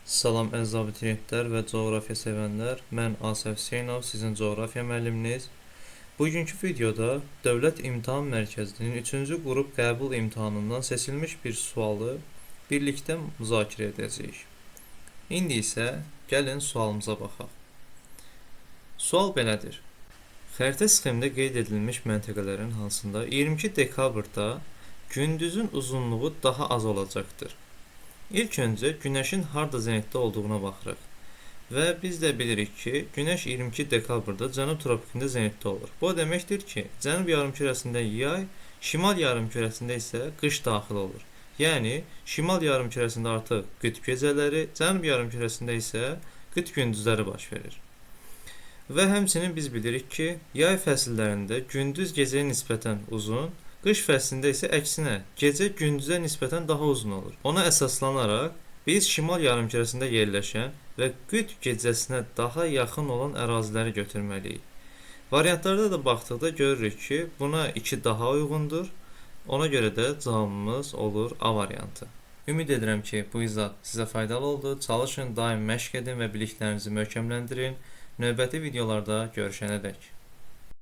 Salam əziz abituriyentlər və coğrafiya sevənlər. Mən Asəf Hüseynov, sizin coğrafiya müəlliminiz. Bugünkü videoda Dövlət İmtahan Mərkəzinin 3-cü qrup qəbul imtahanından seçilmiş bir sualı birlikdə müzakirə edəcəyik. İndi isə gəlin sualımıza baxaq. Sual belədir. Xəritə sxemində qeyd edilmiş məntəqələrin hansında 22 dekabrda gündüzün uzunluğu daha az olacaqdır? İlk öncə Günəşin harda zənitdə olduğuna baxırıq. Və biz də bilirik ki, Günəş 22 dekabrda Cənub tropikində zənitdə olur. Bu deməkdir ki, Cənub yarımkürəsində yay, Şimal yarımkürəsində isə qış daxil olur. Yəni, Şimal yarımkürəsində artıq qütb gecələri, Cənub yarımkürəsində isə qütb gündüzləri baş verir. Və həmçinin biz bilirik ki, yay fəsillərində gündüz gecəyə nisbətən uzun, qış fəslində isə əksinə, gecə gündüzə nisbətən daha uzun olur. Ona əsaslanaraq, biz şimal yarımkürəsində yerləşən və qütb gecəsinə daha yaxın olan əraziləri götürməliyik. Variantlarda da baxdıqda görürük ki, buna 2 daha uyğundur. Ona görə də cavabımız olur A variantı. Ümid edirəm ki, bu izah sizə faydalı oldu. Çalışın, daim məşq edin və biliklərinizi möhkəmləndirin. Növbəti videolarda görüşənədək.